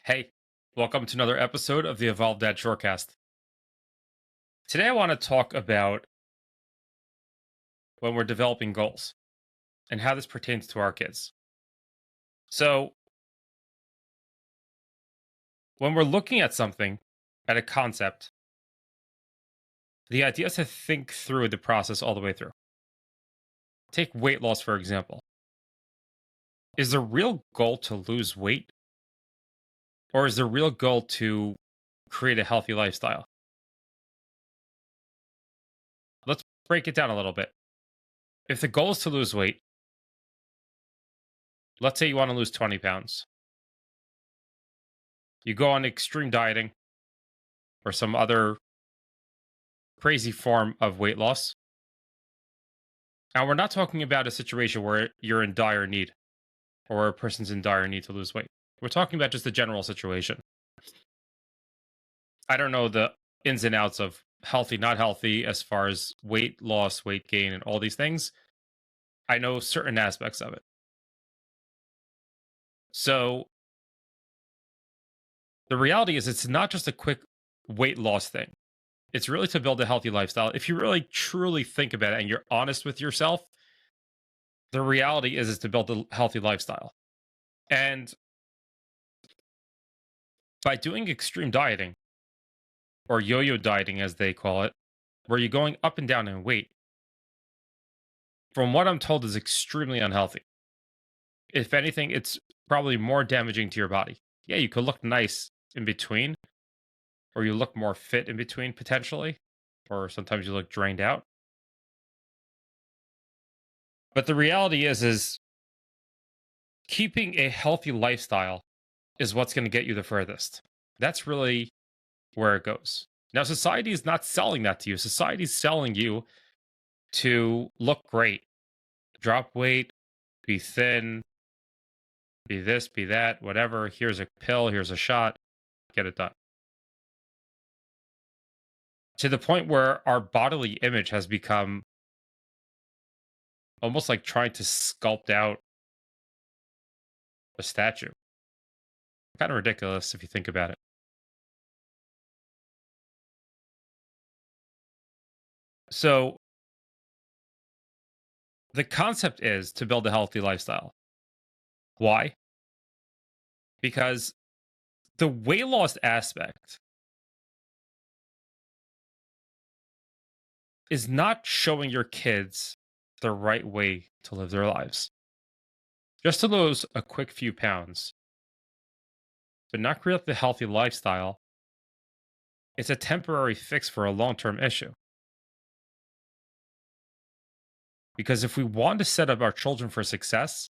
Hey, welcome to another episode of the Evolved Dad Shortcast. Today, I want to talk about when we're developing goals and how this pertains to our kids. So, when we're looking at something, at a concept, the idea is to think through the process all the way through. Take weight loss, for example. Is the real goal to lose weight, or is the real goal to create a healthy lifestyle? Let's break it down a little bit. If the goal is to lose weight, let's say you want to lose 20 pounds. You go on extreme dieting or some other crazy form of weight loss. And we're not talking about a situation where you're in dire need or where a person's in dire need to lose weight. We're talking about just the general situation. I don't know the ins and outs of healthy, not healthy, as far as weight loss, weight gain, and all these things. I know certain aspects of it. So the reality is, it's not just a quick weight loss thing. It's really to build a healthy lifestyle. If you really truly think about it and you're honest with yourself, the reality is to build a healthy lifestyle. And by doing extreme dieting, or yo-yo dieting as they call it, where you're going up and down in weight, from what I'm told is extremely unhealthy. If anything, it's probably more damaging to your body. Yeah, you could look nice in between, or you look more fit in between potentially, or sometimes you look drained out. But the reality is keeping a healthy lifestyle is what's going to get you the furthest. That's really where it goes. Now, society is not selling that to you. Society is selling you to look great, drop weight, be thin, be this, be that, whatever. Here's a pill, here's a shot, get it done. To the point where our bodily image has become almost like trying to sculpt out a statue. Kind of ridiculous if you think about it. So, the concept is to build a healthy lifestyle. Why? Because the weight loss aspect is not showing your kids the right way to live their lives. Just to lose a quick few pounds, but not create the healthy lifestyle, it's a temporary fix for a long term issue. Because if we want to set up our children for success,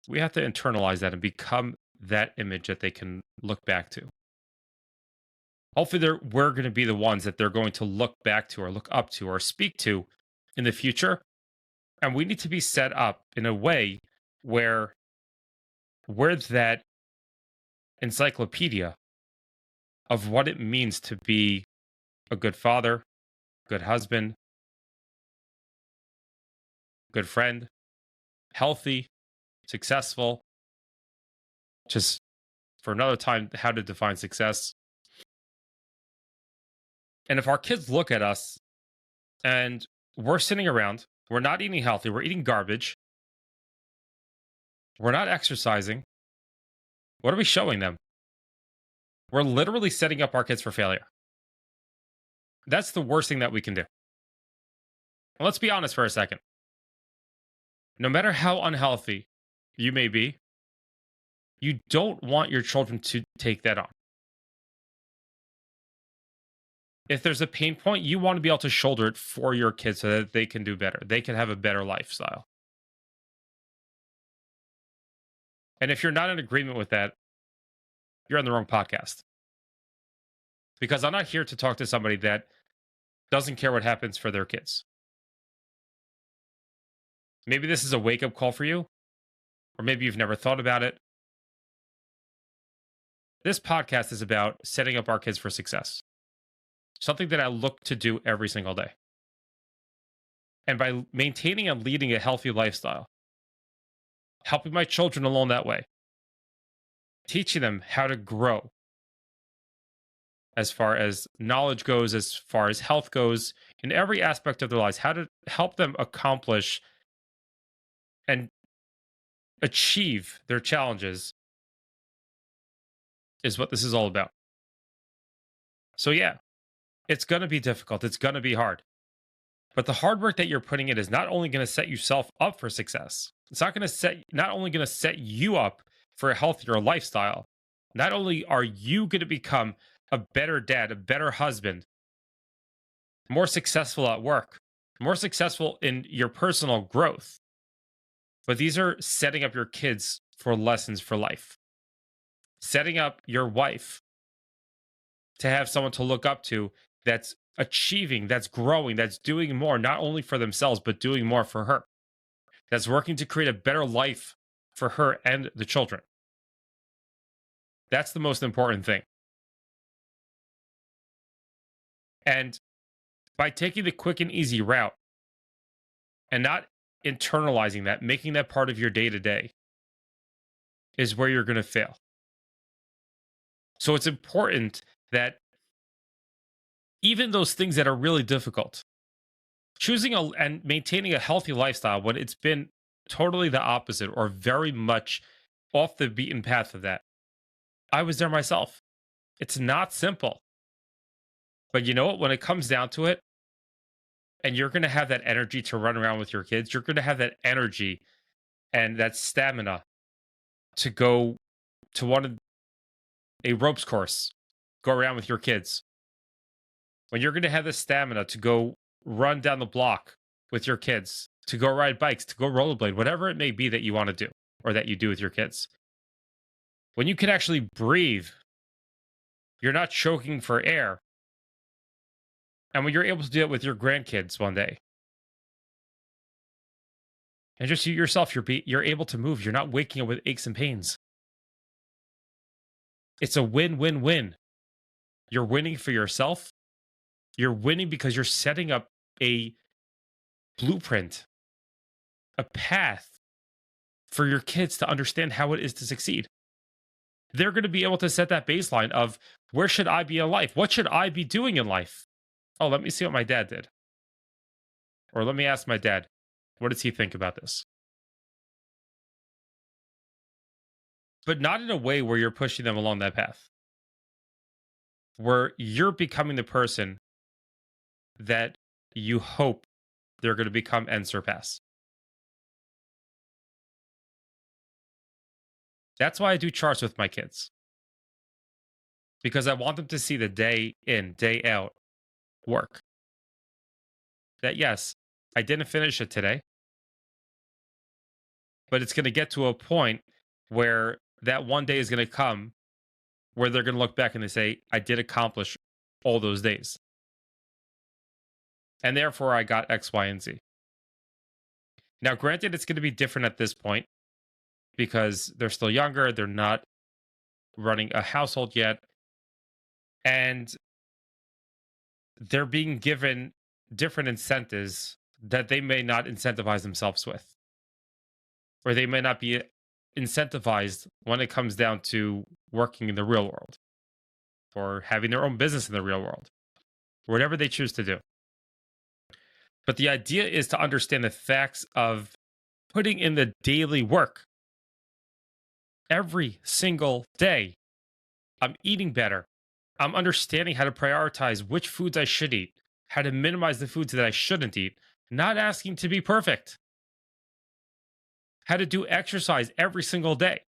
we have to internalize that and become that image that they can look back to. Hopefully, we're going to be the ones that they're going to look back to or look up to or speak to in the future. And we need to be set up in a way where we're that encyclopedia of what it means to be a good father, good husband, good friend, healthy, successful. Just for another time, how to define success. And if our kids look at us and we're sitting around, we're not eating healthy, we're eating garbage, we're not exercising, what are we showing them? We're literally setting up our kids for failure. That's the worst thing that we can do. And let's be honest for a second. No matter how unhealthy you may be, you don't want your children to take that on. If there's a pain point, you want to be able to shoulder it for your kids so that they can do better. They can have a better lifestyle. And if you're not in agreement with that, you're on the wrong podcast. Because I'm not here to talk to somebody that doesn't care what happens for their kids. Maybe this is a wake up call for you, or maybe you've never thought about it. This podcast is about setting up our kids for success, something that I look to do every single day. And by maintaining and leading a healthy lifestyle, helping my children along that way, teaching them how to grow as far as knowledge goes, as far as health goes, in every aspect of their lives, how to help them accomplish and achieve their challenges is what this is all about. So, yeah, it's going to be difficult. It's going to be hard. But the hard work that you're putting in is not only going to set yourself up for success, it's not only going to set you up for a healthier lifestyle. Not only are you going to become a better dad, a better husband, more successful at work, more successful in your personal growth, but these are setting up your kids for lessons for life, setting up your wife to have someone to look up to that's achieving, that's growing, that's doing more, not only for themselves, but doing more for her, that's working to create a better life for her and the children. That's the most important thing. And by taking the quick and easy route and not internalizing that, making that part of your day to day, is where you're going to fail. So it's important that even those things that are really difficult, choosing and maintaining a healthy lifestyle when it's been totally the opposite or very much off the beaten path of that. I was there myself. It's not simple. But you know what? When it comes down to it, and you're going to have that energy to run around with your kids, you're going to have that energy and that stamina to go to a ropes course, go around with your kids. When you're going to have the stamina to go run down the block with your kids, to go ride bikes, to go rollerblade, whatever it may be that you want to do or that you do with your kids. When you can actually breathe, you're not choking for air. And when you're able to do it with your grandkids one day, and just you yourself, you're able to move. You're not waking up with aches and pains. It's a win-win-win. You're winning for yourself. You're winning because you're setting up a blueprint, a path for your kids to understand how it is to succeed. They're going to be able to set that baseline of where should I be in life? What should I be doing in life? Oh, let me see what my dad did. Or let me ask my dad, what does he think about this? But not in a way where you're pushing them along that path, where you're becoming the person that you hope they're going to become and surpass. That's why I do charts with my kids, because I want them to see the day in, day out work. That yes, I didn't finish it today, but it's going to get to a point where that one day is going to come where they're going to look back and they say, I did accomplish all those days. And therefore, I got X, Y, and Z. Now, granted, it's going to be different at this point because they're still younger. They're not running a household yet. And they're being given different incentives that they may not incentivize themselves with, or they may not be incentivized when it comes down to working in the real world or having their own business in the real world, whatever they choose to do. But the idea is to understand the facts of putting in the daily work every single day. I'm eating better. I'm understanding how to prioritize which foods I should eat, how to minimize the foods that I shouldn't eat, not asking to be perfect, how to do exercise every single day,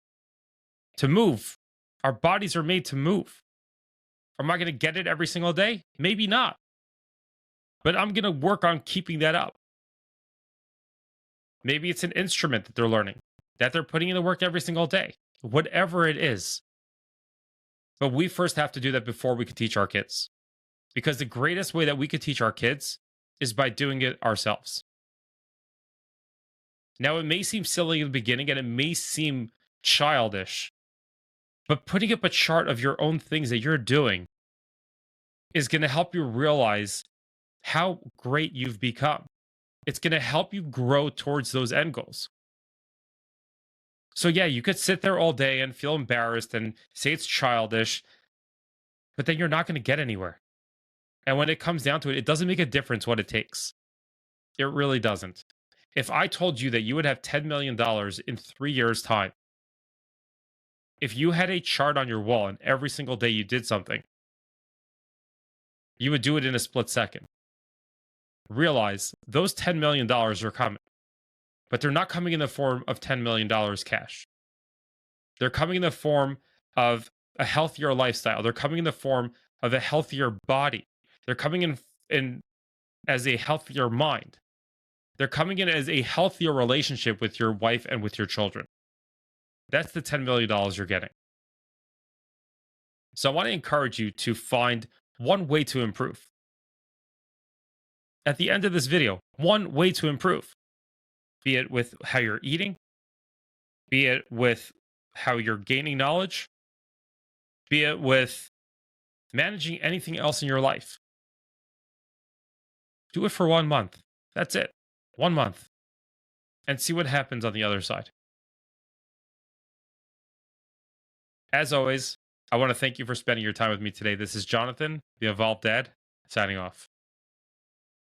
to move. Our bodies are made to move. Am I going to get it every single day? Maybe not. But I'm going to work on keeping that up. Maybe it's an instrument that they're learning, that they're putting in the work every single day, whatever it is. But we first have to do that before we can teach our kids. Because the greatest way that we could teach our kids is by doing it ourselves. Now, it may seem silly in the beginning and it may seem childish, but putting up a chart of your own things that you're doing is going to help you realize how great you've become. It's going to help you grow towards those end goals. So, yeah, you could sit there all day and feel embarrassed and say it's childish, but then you're not going to get anywhere. And when it comes down to it, it doesn't make a difference what it takes. It really doesn't. If I told you that you would have $10 million in 3 years' time, if you had a chart on your wall and every single day you did something, you would do it in a split second. Realize those $10 million are coming, but they're not coming in the form of $10 million cash. They're coming in the form of a healthier lifestyle. They're coming in the form of a healthier body. They're coming in as a healthier mind. They're coming in as a healthier relationship with your wife and with your children. That's the $10 million you're getting. So I want to encourage you to find one way to improve. At the end of this video, one way to improve, be it with how you're eating, be it with how you're gaining knowledge, be it with managing anything else in your life. Do it for 1 month. That's it. 1 month. And see what happens on the other side. As always, I want to thank you for spending your time with me today. This is Jonathan, the Evolved Dad, signing off.